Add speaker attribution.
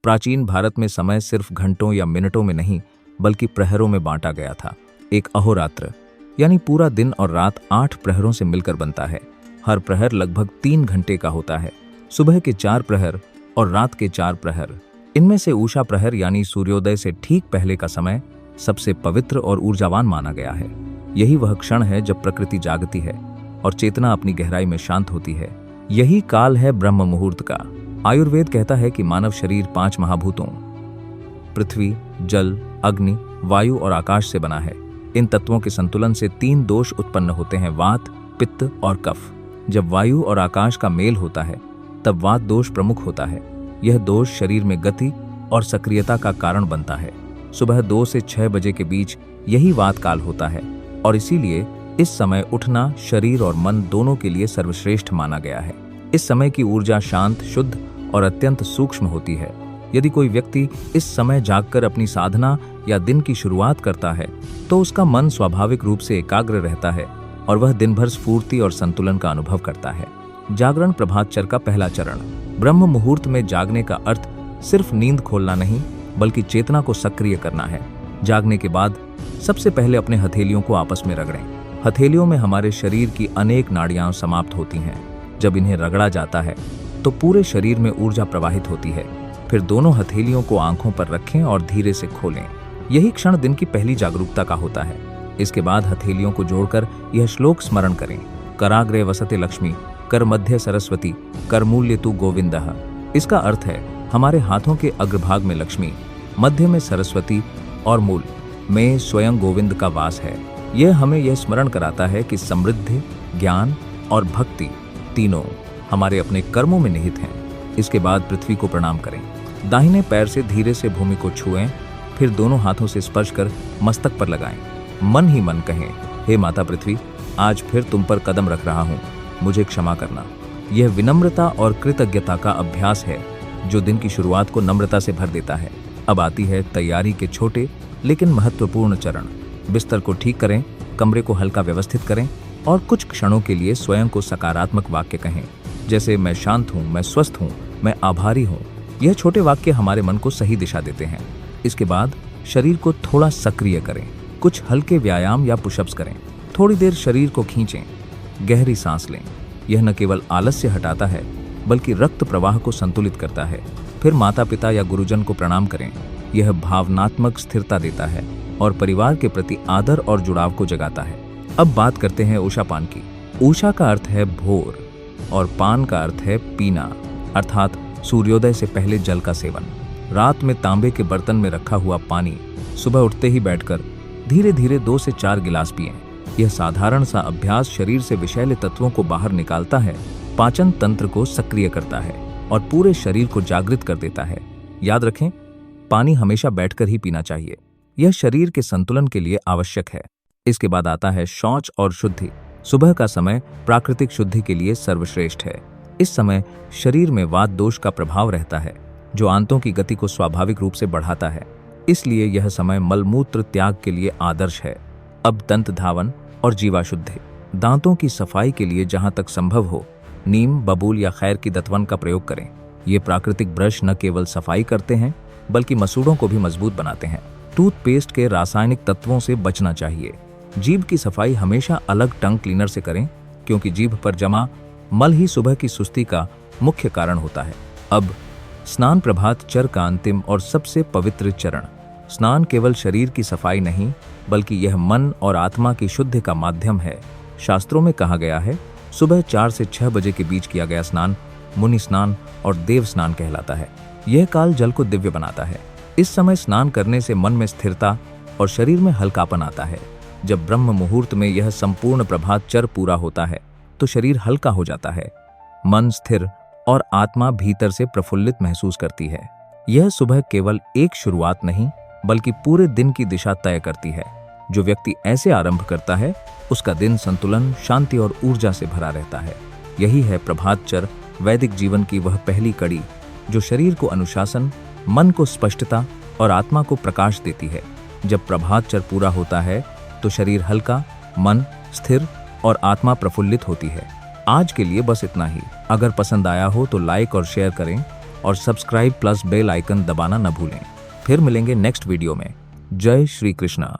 Speaker 1: प्राचीन भारत में समय सिर्फ घंटों या मिनटों में नहीं बल्कि प्रहरों में बांटा गया था। एक अहोरात्र यानी पूरा दिन और रात 8 प्रहरों से मिलकर बनता है। हर प्रहर लगभग 3 घंटे का होता है। सुबह के 4 प्रहर और रात के 4 प्रहर। इनमें से उषा प्रहर यानी सूर्योदय से ठीक पहले का समय सबसे पवित्र और ऊर्जावान माना गया है। यही वह क्षण है जब प्रकृति जागती है और चेतना अपनी गहराई में शांत होती है। यही काल है ब्रह्म मुहूर्त का। आयुर्वेद कहता है कि मानव शरीर 5 महाभूतों पृथ्वी, जल, अग्नि, वायु और आकाश से बना है। इन तत्वों के संतुलन से 3 दोष उत्पन्न होते हैं, वात, पित्त और कफ। जब वायु और आकाश का मेल होता है तब वात दोष प्रमुख होता है। यह दोष शरीर में गति और सक्रियता का कारण बनता है। सुबह 2 से 6 बजे के बीच यही वात काल होता है और इसीलिए इस समय उठना शरीर और मन दोनों के लिए सर्वश्रेष्ठ माना गया है। इस समय की ऊर्जा शांत, शुद्ध और अत्यंत सूक्ष्म होती है। यदि कोई व्यक्ति इस समय जागकर अपनी साधना या दिन की शुरुआत करता है तो उसका मन स्वाभाविक रूप से एकाग्र रहता है और वह दिन भर स्फूर्ति और संतुलन का अनुभव करता है। जागरण प्रभातचर का पहला चरण। ब्रह्म मुहूर्त में जागने का अर्थ सिर्फ नींद खोलना नहीं बल्कि चेतना को सक्रिय करना है। जागने के बाद सबसे पहले अपने हथेलियों को आपस में रगड़ें। हथेलियों में हमारे शरीर की अनेक नाड़ियां समाप्त होती हैं। जब इन्हें रगड़ा जाता है तो पूरे शरीर में ऊर्जा प्रवाहित होती है। फिर दोनों हथेलियों को आंखों पर रखें और धीरे से खोलें। यही क्षण दिन की पहली जागरूकता का होता है। इसके बाद हथेलियों को जोड़कर यह श्लोक स्मरण करें। कराग्रे वसते लक्ष्मी, कर मध्य सरस्वती, कर मूल्य तु गोविंदः। इसका अर्थ है हमारे हाथों के अग्रभाग में लक्ष्मी, मध्य में सरस्वती और मूल में स्वयं गोविंद का वास है। यह हमें यह स्मरण कराता है कि समृद्धि, ज्ञान और भक्ति तीनों हमारे अपने कर्मों में निहित हैं। इसके बाद पृथ्वी को प्रणाम करें। दाहिने पैर से धीरे से भूमि को छुएं, फिर दोनों हाथों से स्पर्श कर मस्तक पर लगाएं। मन ही मन कहें, हे माता पृथ्वी, आज फिर तुम पर कदम रख रहा हूँ, मुझे क्षमा करना। यह विनम्रता और कृतज्ञता का अभ्यास है जो दिन की शुरुआत को नम्रता से भर देता है। अब आती है तैयारी के छोटे लेकिन महत्वपूर्ण चरण। बिस्तर को ठीक करें, कमरे को हल्का व्यवस्थित करें और कुछ क्षणों के लिए स्वयं को सकारात्मक वाक्य कहें, जैसे मैं शांत हूँ, मैं स्वस्थ हूँ, मैं आभारी हूँ। यह छोटे वाक्य हमारे मन को सही दिशा देते हैं। इसके बाद शरीर को थोड़ा सक्रिय करें। कुछ हल्के व्यायाम या पुशअप्स करें। थोड़ी देर शरीर को खींचें, गहरी सांस लें। यह न केवल आलस्य हटाता है बल्कि रक्त प्रवाह को संतुलित करता है। फिर माता पिता या गुरुजन को प्रणाम करें। यह भावनात्मक स्थिरता देता है और परिवार के प्रति आदर और जुड़ाव को जगाता है। अब बात करते हैं उषा पान की। उषा का अर्थ है भोर और पान का अर्थ है पीना, अर्थात सूर्योदय से पहले जल का सेवन। रात में तांबे के बर्तन में रखा हुआ पानी सुबह उठते ही बैठकर धीरे धीरे 2 से 4 गिलास पिएं। यह साधारण सा अभ्यास शरीर से विषैले तत्वों को बाहर निकालता है, पाचन तंत्र को सक्रिय करता है और पूरे शरीर को जागृत कर देता है। याद रखें, पानी हमेशा बैठकर ही पीना चाहिए। यह शरीर के संतुलन के लिए आवश्यक है। इसके बाद आता है शौच और शुद्धि। सुबह का समय प्राकृतिक शुद्धि के लिए सर्वश्रेष्ठ है। इस समय शरीर में वात दोष का प्रभाव रहता है जो आंतों की गति को स्वाभाविक रूप से बढ़ाता है। इसलिए यह समय मलमूत्र त्याग के लिए आदर्श है। अब दंत धावन और जीवा शुद्धि। दांतों की सफाई के लिए जहां तक संभव हो नीम, बबूल या खैर की दतवन का प्रयोग करें। ये प्राकृतिक ब्रश न केवल सफाई करते हैं बल्कि मसूड़ों को भी मजबूत बनाते हैं। टूथपेस्ट के रासायनिक तत्वों से बचना चाहिए। जीभ की सफाई हमेशा अलग टंग क्लीनर से करें क्योंकि जीभ पर जमा मल ही सुबह की सुस्ती का मुख्य कारण होता है। अब स्नान प्रभातचर का अंतिम और सबसे पवित्र चरण। स्नान केवल शरीर की सफाई नहीं बल्कि यह मन और आत्मा की शुद्धि का माध्यम है। शास्त्रों में कहा गया है सुबह 4 से 6 बजे के बीच किया गया स्नान मुनि स्नान और देव स्नान कहलाता है। यह काल जल को दिव्य बनाता है। इस समय स्नान करने से मन में स्थिरता और शरीर में हल्कापन आता है। जब ब्रह्म मुहूर्त में यह संपूर्ण प्रभातचर पूरा होता है तो शरीर हल्का हो जाता है, मन स्थिर और आत्मा भीतर से प्रफुल्लित महसूस करती है। यह सुबह केवल एक शुरुआत नहीं बल्कि पूरे दिन की दिशा तय करती है। जो व्यक्ति ऐसे आरंभ करता है उसका दिन संतुलन, शांति और ऊर्जा से भरा रहता है। यही है प्रभातचर, वैदिक जीवन की वह पहली कड़ी जो शरीर को अनुशासन, मन को स्पष्टता और आत्मा को प्रकाश देती है। जब प्रभातचर पूरा होता है तो शरीर हल्का, मन स्थिर और आत्मा प्रफुल्लित होती है। आज के लिए बस इतना ही। अगर पसंद आया हो तो लाइक और शेयर करें और सब्सक्राइब प्लस बेल आइकन दबाना न भूलें। फिर मिलेंगे नेक्स्ट वीडियो में। जय श्री कृष्णा।